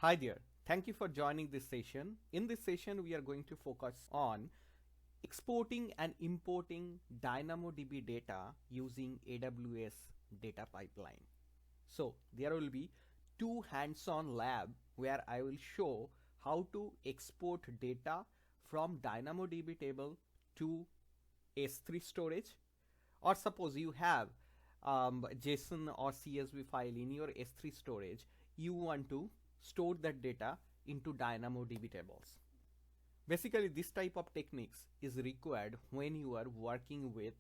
Hi there. Thank you for joining this session. In this session, we are going to focus on exporting and importing DynamoDB data using AWS Data Pipeline. So there will be two hands-on lab where I will show how to export data from DynamoDB table to S3 storage, or suppose you have JSON or CSV file in your S3 storage, you want to store that data into DynamoDB tables. Basically, this type of techniques is required when you are working with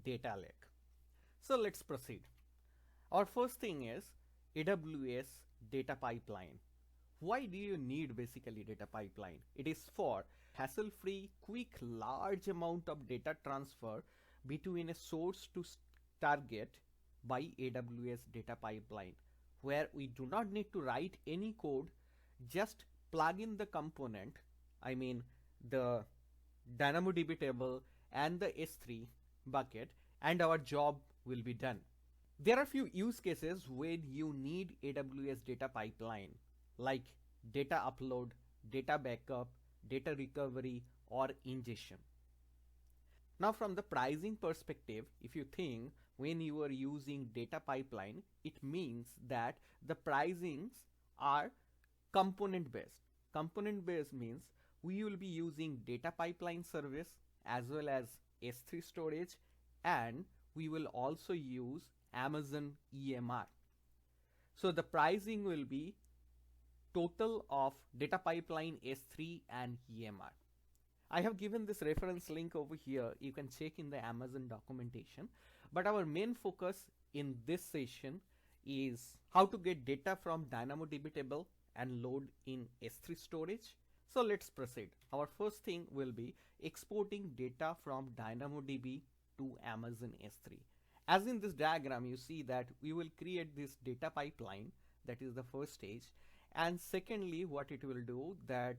data lake. So let's proceed. Our first thing is AWS Data Pipeline. Why do you need basically data pipeline? It is for hassle-free, quick, large amount of data transfer between a source to target by AWS Data Pipeline, where we do not need to write any code, just plug in the component, I mean the DynamoDB table and the S3 bucket, and our job will be done. There are few use cases when you need AWS Data Pipeline, like data upload, data backup, data recovery, or ingestion. Now from the pricing perspective, if you think when you are using data pipeline, it means that the pricings are component based. Component based means we will be using data pipeline service as well as S3 storage, and we will also use Amazon EMR. So the pricing will be total of data pipeline, S3 and EMR. I have given this reference link over here. You can check in the Amazon documentation. But our main focus in this session is how to get data from DynamoDB table and load in S3 storage. So let's proceed. Our first thing will be exporting data from DynamoDB to Amazon S3. As in this diagram, you see that we will create this data pipeline. That is the first stage. And secondly, what it will do, that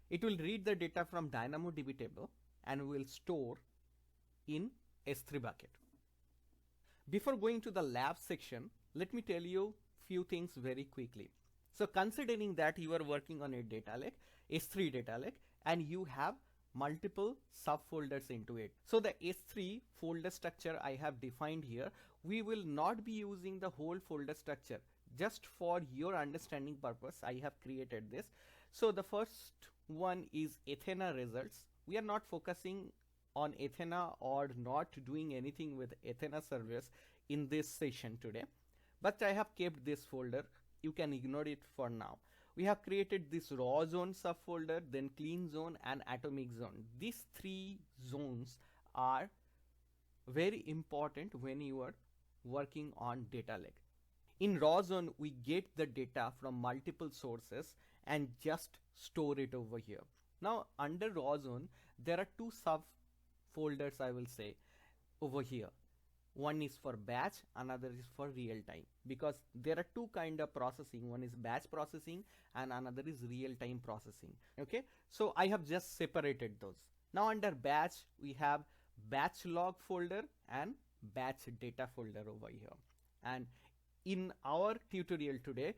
it will read the data from DynamoDB table and will store in S3 bucket. Before going to the lab section, let me tell you few things very quickly. So considering that you are working on a data lake, S3 data lake, and you have multiple subfolders into it. So the S3 folder structure I have defined here, we will not be using the whole folder structure. Just for your understanding purpose, I have created this. So the first one is Athena results. We are not focusing on Athena or not doing anything with Athena service in this session today, but I have kept this folder. You can ignore it for now. We have created this raw zone subfolder, then clean zone and atomic zone. These three zones are very important when you are working on data lake. In raw zone, we get the data from multiple sources and just store it over here. Now under raw zone, there are two subfolders, I will say, over here. One is for batch, another is for real time, because there are two kind of processing. One is batch processing and another is real time processing. Okay, so I have just separated those. Now under batch, we have batch log folder and batch data folder over here. And in our tutorial today,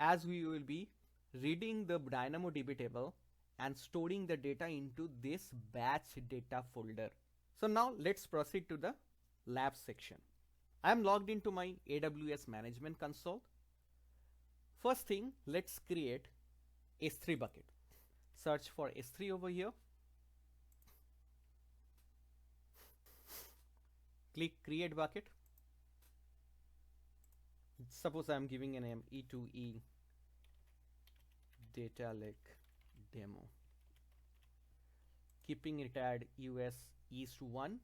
as we will be reading the DynamoDB table and storing the data into this batch data folder. So now let's proceed to the lab section. I am logged into my AWS management console. First thing, let's create S3 bucket. Search for S3 over here. Click create bucket. Suppose I am giving a name E2E data lake demo, keeping it at US East 1,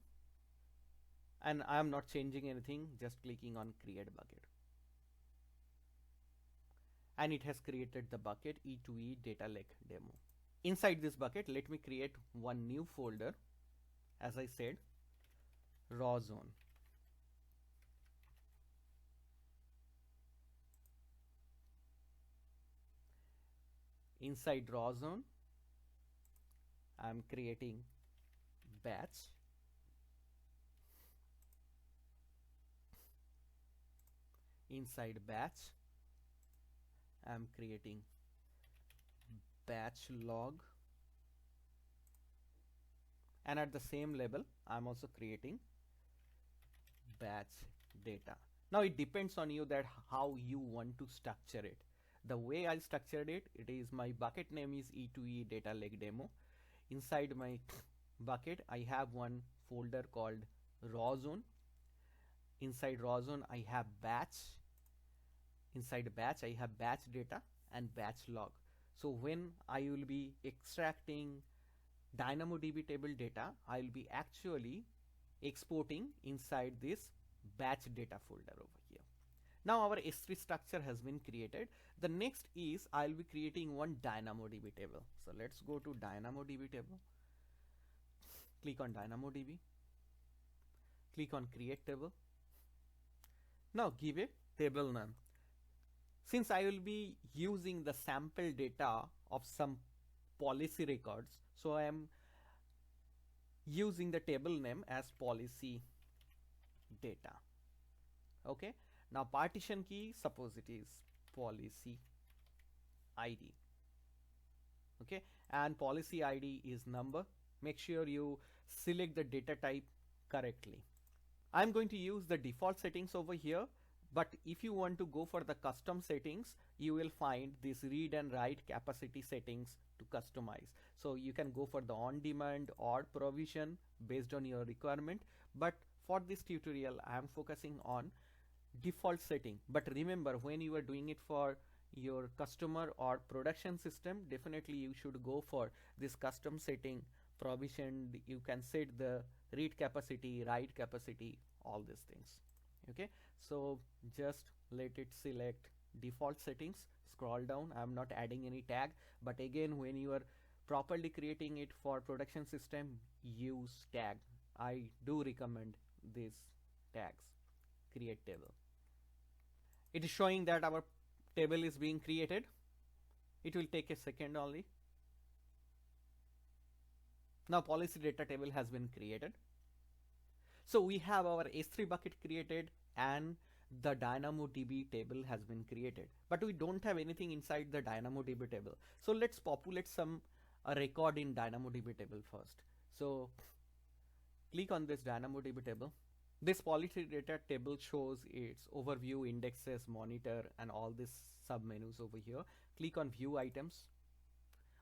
and I am not changing anything, just clicking on create bucket, and it has created the bucket E2E data lake demo. Inside this bucket, let me create one new folder. As I said, raw zone. Inside raw zone, I am creating batch. Inside batch, I'm creating batch log, and at the same level I'm also creating batch data. Now it depends on you that how you want to structure it. The way I structured it, it is my bucket name is E2E data lake demo. Inside my bucket I have one folder called raw zone. Inside raw zone I have batch. Inside batch I have batch data and batch log. So when I will be extracting DynamoDB table data, I will be actually exporting inside this batch data folder over here. Now our S3 structure has been created. The next is I will be creating one DynamoDB table. So let's go to DynamoDB table. Click on DynamoDB. Click on create table. Now give a table name. Since I will be using the sample data of some policy records, so I am using the table name as policy data. Okay. Now partition key, suppose it is policy ID. Okay, and policy ID is number. Make sure you select the data type correctly. I'm going to use the default settings over here, but if you want to go for the custom settings, you will find this read and write capacity settings to customize. So you can go for the on-demand or provision based on your requirement. But for this tutorial, I am focusing on default setting. But remember, when you are doing it for your customer or production system, definitely you should go for this custom setting. Provision, you can set the read capacity, write capacity, all these things. Okay, so just let it select default settings, scroll down. I'm not adding any tag, but again, when you are properly creating it for production system, use tag. I do recommend these tags. Create table. It is showing that our table is being created. It will take a second only. Now policy data table has been created. So we have our S3 bucket created and the DynamoDB table has been created, but we don't have anything inside the DynamoDB table. So let's populate some record in DynamoDB table first. So click on this DynamoDB table. This policy data table shows its overview, indexes, monitor, and all these sub menus over here. Click on view items.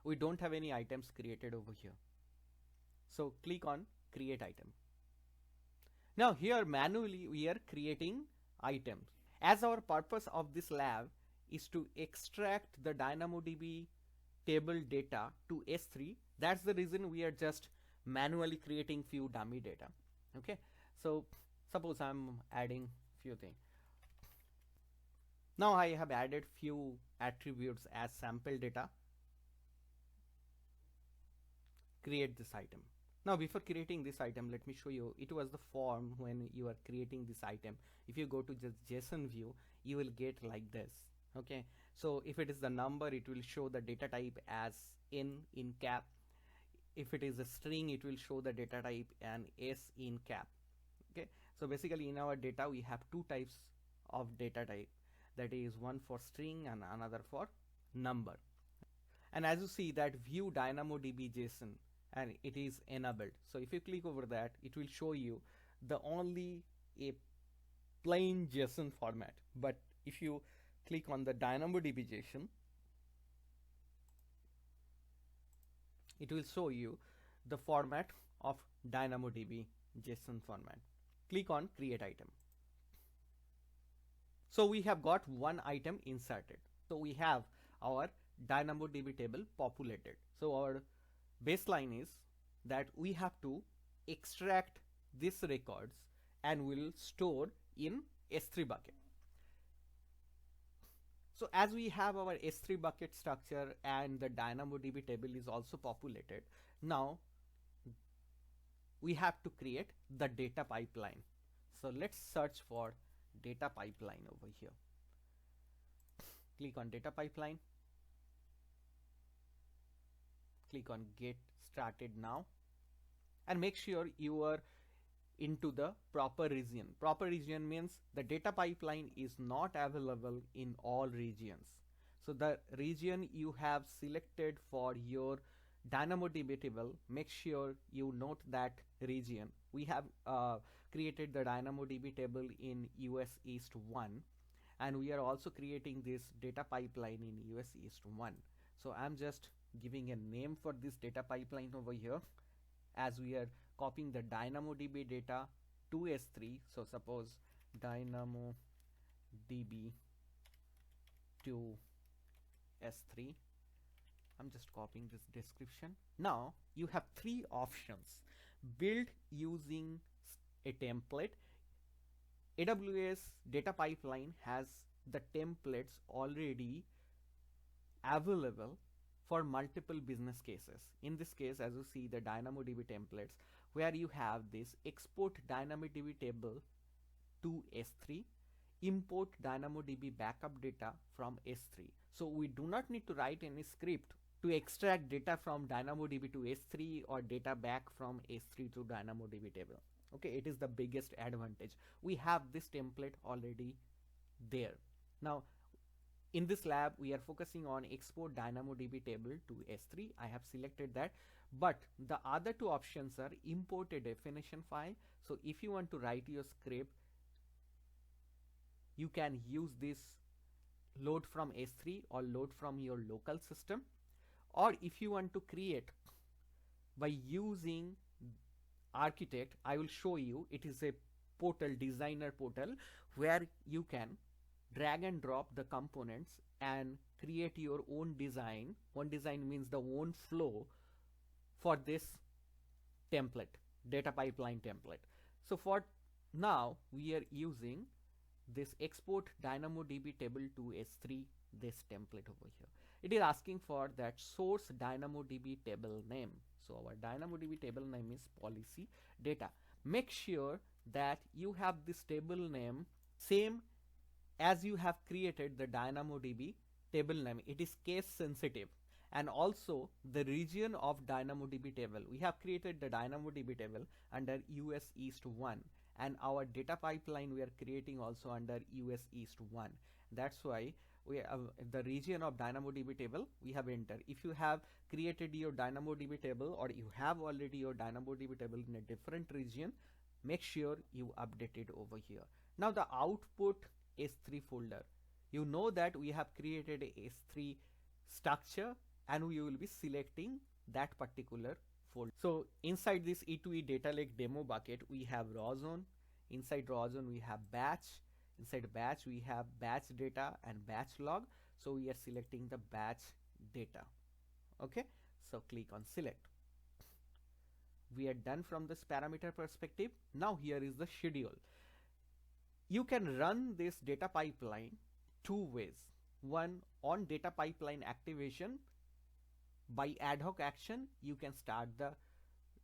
We don't have any items created over here. So click on create item. Now here manually we are creating items. As our purpose of this lab is to extract the DynamoDB table data to S3, that's the reason we are just manually creating few dummy data. Okay, so suppose I'm adding few things. Now I have added few attributes as sample data. Create this item. Now before creating this item, let me show you, it was the form when you are creating this item. If you go to just JSON view, you will get like this. Okay, so if it is the number, it will show the data type as in cap. If it is a string, it will show the data type and s in cap. Okay, so basically in our data we have two types of data type, that is one for string and another for number. And as you see that view DynamoDB JSON, and it is enabled. So if you click over that, it will show you the only a plain JSON format. But if you click on the DynamoDB JSON, it will show you the format of DynamoDB JSON format. Click on create item. So we have got one item inserted. So we have our DynamoDB table populated. So our baseline is that we have to extract these records and will store in S3 bucket. So as we have our S3 bucket structure and the DynamoDB table is also populated, now we have to create the data pipeline. So let's search for data pipeline over here. Click on data pipeline. Click on get started now and make sure you are into the proper region. Proper region means the data pipeline is not available in all regions. So the region you have selected for your DynamoDB table, make sure you note that region. We have created the DynamoDB table in US East 1, and we are also creating this data pipeline in US East 1. So I'm just giving a name for this data pipeline over here, as we are copying the DynamoDB data to S3. So suppose DynamoDB to S3. I'm just copying this description. Now you have three options. Build using a template. AWS Data Pipeline has the templates already available for multiple business cases. In this case, as you see, the DynamoDB templates, where you have this export DynamoDB table to S3, import DynamoDB backup data from S3. So we do not need to write any script to extract data from DynamoDB to S3 or data back from S3 to DynamoDB table. Okay, it is the biggest advantage. We have this template already there. Now, in this lab, we are focusing on export DynamoDB table to S3. I have selected that, but the other two options are import a definition file. So if you want to write your script, you can use this load from S3 or load from your local system. Or if you want to create by using Architect, I will show you. It is a portal, designer portal, where you can drag and drop the components and create your own design. One design means the own flow for this template, data pipeline template. So for now, we are using this export DynamoDB table to S3, this template over here. It is asking for that source DynamoDB table name. So our DynamoDB table name is policy data. Make sure that you have this table name same as you have created the DynamoDB table name. It is case sensitive. And also the region of DynamoDB table. We have created the DynamoDB table under US East 1, and our data pipeline we are creating also under US East 1. That's why we have the region of DynamoDB table we have entered. If you have created your DynamoDB table, or you have already your DynamoDB table in a different region, make sure you update it over here. Now the output S3 folder, you know that we have created a S3 structure, and we will be selecting that particular folder. So inside this E2E data lake demo bucket, we have raw zone. Inside raw zone we have batch. Inside batch we have batch data and batch log. So we are selecting the batch data. Okay, so click on select. We are done from this parameter perspective. Now here is the schedule. You can run this data pipeline two ways. One, on data pipeline activation, by ad hoc action you can start the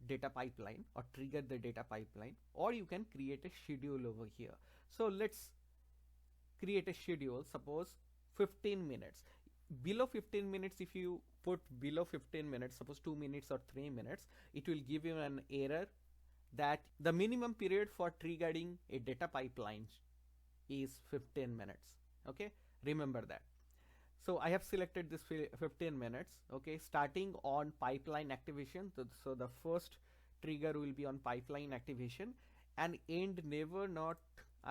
data pipeline or trigger the data pipeline, or you can create a schedule over here. So let's create a schedule, suppose 15 minutes. Below 15 minutes, if you put below 15 minutes, suppose 2 minutes or 3 minutes, it will give you an error that the minimum period for triggering a data pipeline is 15 minutes. Okay, remember that. So I have selected this 15 minutes. Okay, starting on pipeline activation. So the first trigger will be on pipeline activation, and end never not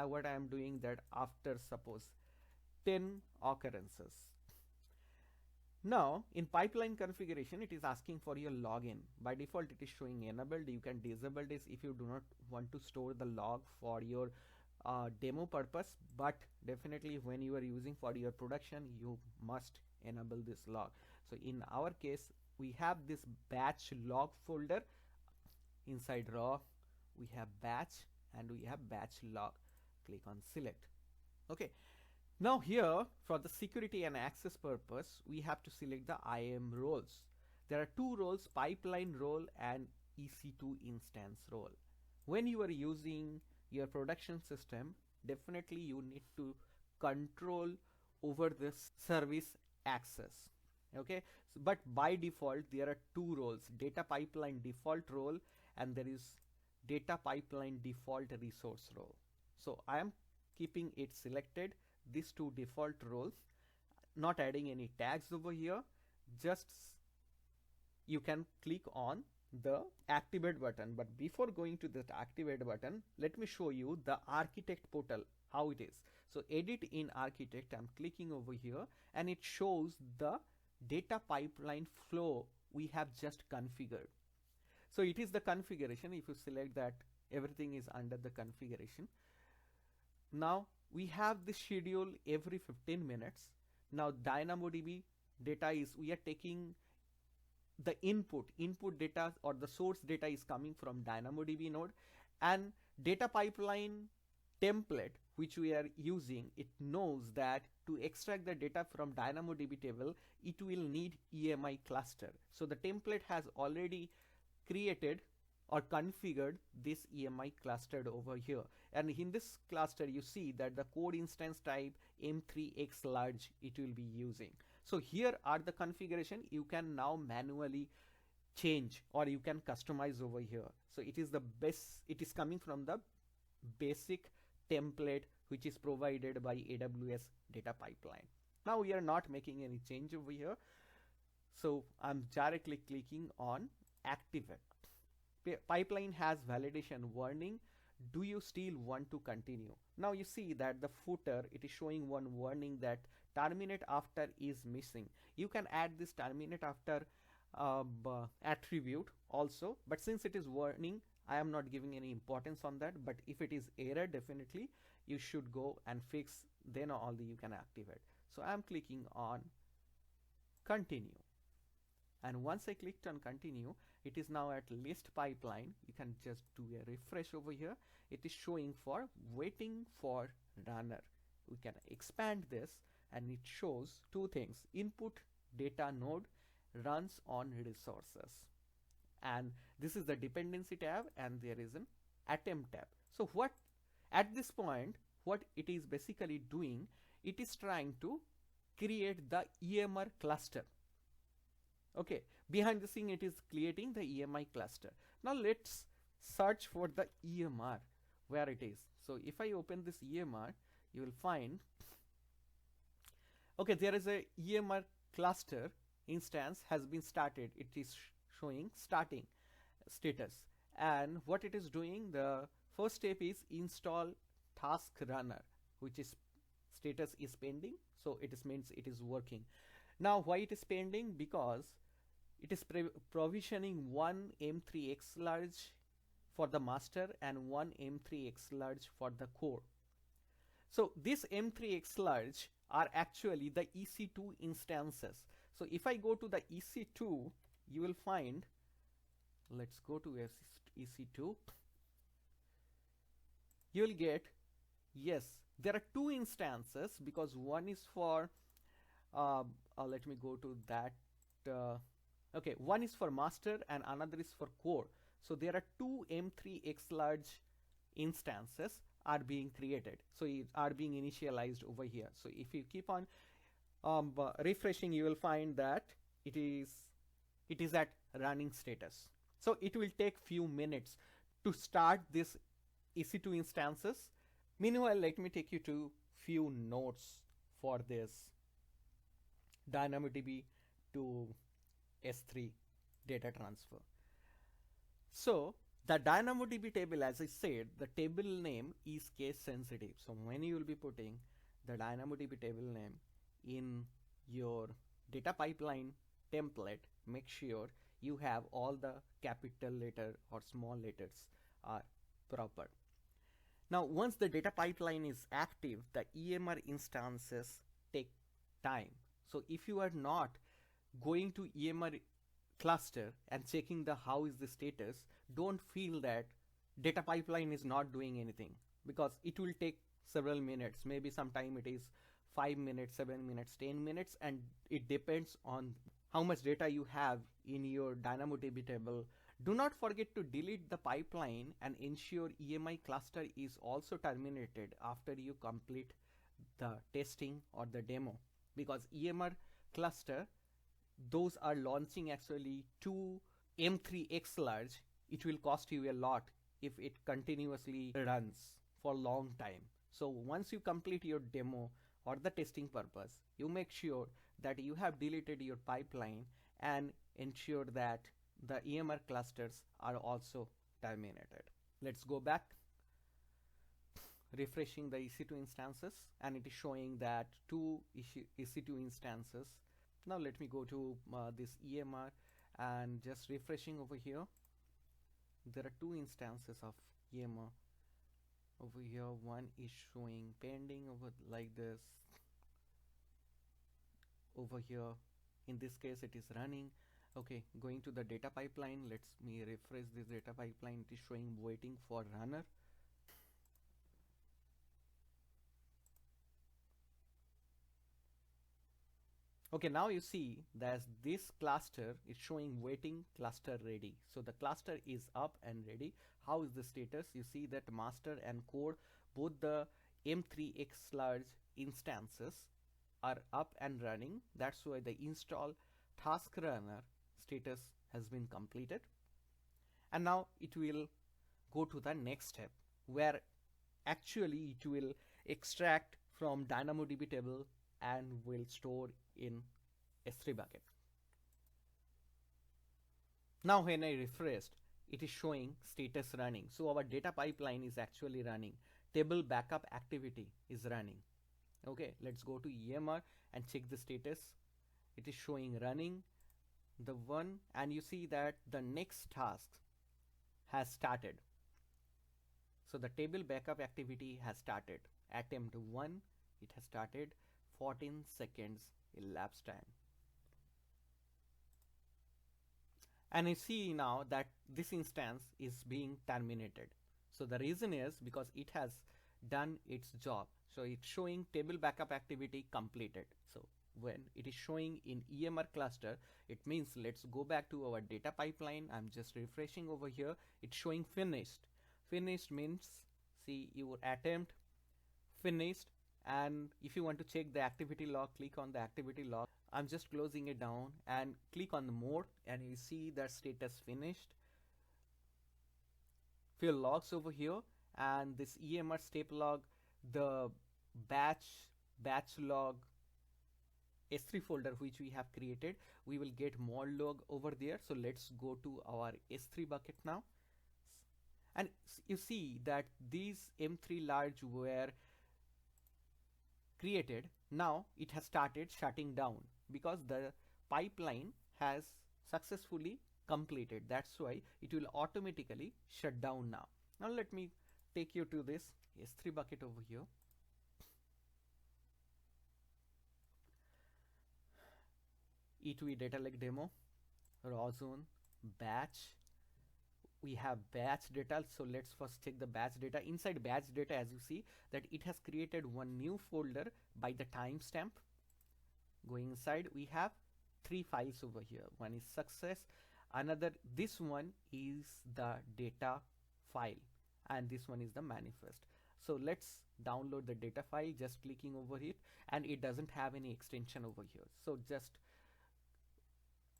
what I am doing that after suppose 10 occurrences. Now in pipeline configuration, it is asking for your login. By default it is showing enabled. You can disable this if you do not want to store the log for your demo purpose, but definitely when you are using for your production, you must enable this log. So in our case, we have this batch log folder. Inside raw we have batch and we have batch log. Click on select. Okay, now here for the security and access purpose, we have to select the IAM roles. There are two roles, pipeline role and EC2 instance role. When you are using your production system, definitely you need to control over this service access. Okay, so, but by default there are two roles, data pipeline default role and there is data pipeline default resource role. So I am keeping it selected, these two default roles. not adding any tags over here. Just you can click on the activate button, but before going to that activate button, let me show you the architect portal, how it is. So edit in architect, I'm clicking over here, and it shows the data pipeline flow we have just configured. So it is the configuration. If you select that, everything is under the configuration. Now we have the schedule every 15 minutes. Now DynamoDB data is, we are taking the input data, or the source data is coming from DynamoDB node, and data pipeline template which we are using, it knows that to extract the data from DynamoDB table, it will need EMI cluster. So the template has already created or configured this EMI clustered over here, and in this cluster you see that the code instance type M3X large it will be using. So here are the configuration. You can now manually change or you can customize over here. So it is the best, it is coming from the basic template which is provided by AWS Data Pipeline. Now we are not making any change over here. So I'm directly clicking on activate. Pipeline has validation warning. Do you still want to continue? Now you see that the footer, it is showing one warning that terminate after is missing. You can add this terminate after attribute also, but since it is warning, I am not giving any importance on that. But if it is error, definitely you should go and fix, then only you can activate. So I am clicking on continue, and once I clicked on continue, it is now at list pipeline. You can just do a refresh over here. It is showing for waiting for runner. We can expand this, and it shows two things: input data node runs on resources, and this is the dependency tab, and there is an attempt tab. So what at this point, what it is basically doing, it is trying to create the EMR cluster. Okay, behind the scene it is creating the EMI cluster. Now let's search for the EMR, where it is. So if I open this EMR, you will find, okay, there is a EMR cluster instance has been started. It is showing starting status, and what it is doing, the first step is install task runner, which is status is pending. So it is means it is working. Now why it is pending? Because it is provisioning one M3X large for the master and one M3X large for the core. So this M3X large are actually the EC2 instances. So if I go to the EC2, you will find, let's go to EC2, you will get, yes, there are two instances, because one is for let me go to that, okay, one is for master and another is for core. So there are two M3X large instances are being created, so are being initialized over here. So if you keep on refreshing, you will find that it is at running status. So it will take few minutes to start this EC2 instances. Meanwhile, let me take you to few notes for this DynamoDB to S3 data transfer. So the DynamoDB table, as I said, the table name is case sensitive. So when you will be putting the DynamoDB table name in your data pipeline template, make sure you have all the capital letter or small letters are proper. Now once the data pipeline is active, the EMR instances take time. So if you are not going to EMR cluster and checking the how is the status, don't feel that data pipeline is not doing anything, because it will take several minutes. Maybe sometime it is 5 minutes, 7 minutes, 10 minutes, and it depends on how much data you have in your DynamoDB table. Do not forget to delete the pipeline and ensure EMI cluster is also terminated after you complete the testing or the demo, because EMR cluster, those are launching actually two M3X large. It will cost you a lot if it continuously runs for a long time. So once you complete your demo for the testing purpose, you make sure that you have deleted your pipeline and ensure that the EMR clusters are also terminated. Let's go back, refreshing the EC2 instances, and it is showing that two EC2 instances. Now let me go to this EMR and just refreshing over here. There are two instances of EMR over here. One is showing pending over like this. Over here, in this case, it is running. Okay, going to the data pipeline. Let me refresh this data pipeline. It is showing waiting for runner. Okay, now you see that this cluster is showing waiting cluster ready. So the cluster is up and ready. How is the status? You see that master and core, both the M3X large instances are up and running. That's why the install task runner status has been completed. And now it will go to the next step, where actually it will extract from DynamoDB table and will store in S3 bucket. Now when I refreshed, it is showing status running. So our data pipeline is actually running. Table backup activity is running. Okay, let's go to EMR and check the status. It is showing running the one, and you see that the next task has started. So the table backup activity has started. Attempt 1, it has started. 14 seconds elapsed time. And you see now that this instance is being terminated. So the reason is because it has done its job. So it's showing table backup activity completed. So when it is showing in EMR cluster, it means let's go back to our data pipeline. I'm just refreshing over here. It's showing finished. Finished means, see, your attempt finished. And if you want to check the activity log, click on the activity log. I'm just closing it down and click on the mode, and you see that status finished. Few logs over here, and this EMR step log, the batch log S3 folder which we have created, we will get more log over there. So let's go to our S3 bucket now, and you see that these M3 large were created. Now it has started shutting down because the pipeline has successfully completed. That's why it will automatically shut down now. Now let me take you to this S3 bucket over here. E2E data lake demo, raw zone, batch. We have batch data. So let's first check the batch data. Inside batch data, as you see that it has created one new folder by the timestamp. Going inside, we have 3 files over here. One is success, another, this one is the data file, and this one is the manifest. So let's download the data file, just clicking over it, and it doesn't have any extension over here. So just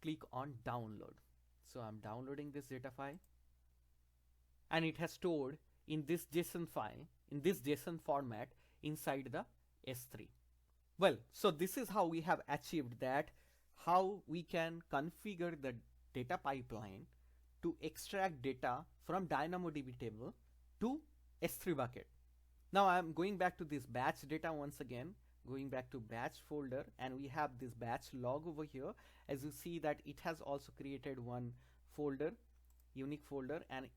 click on download. So I'm downloading this data file, and it has stored in this JSON file, in this JSON format inside the S3. Well, so this is how we have achieved that, how we can configure the data pipeline to extract data from DynamoDB table to S3 bucket. Now I'm going back to this batch data once again, going back to batch folder, and we have this batch log over here. As you see that it has also created one folder, unique folder, and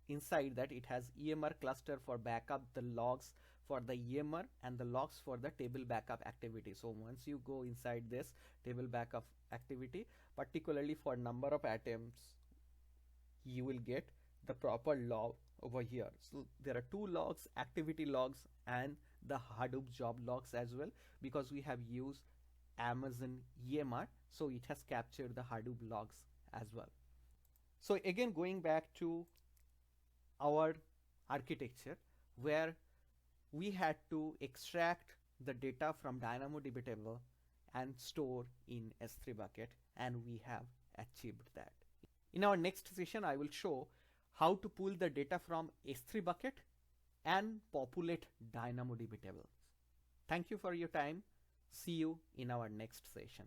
inside that it has EMR cluster for backup, the logs for the EMR, and the logs for the table backup activity. So once you go inside this table backup activity, particularly for number of attempts, you will get the proper log over here. So there are 2 logs, activity logs and the Hadoop job logs as well, because we have used Amazon EMR, so it has captured the Hadoop logs as well. So again, going back to our architecture, where we had to extract the data from DynamoDB table and store in S3 bucket, and we have achieved that. In our next session, I will show how to pull the data from S3 bucket and populate DynamoDB tables. Thank you for your time. See you in our next session.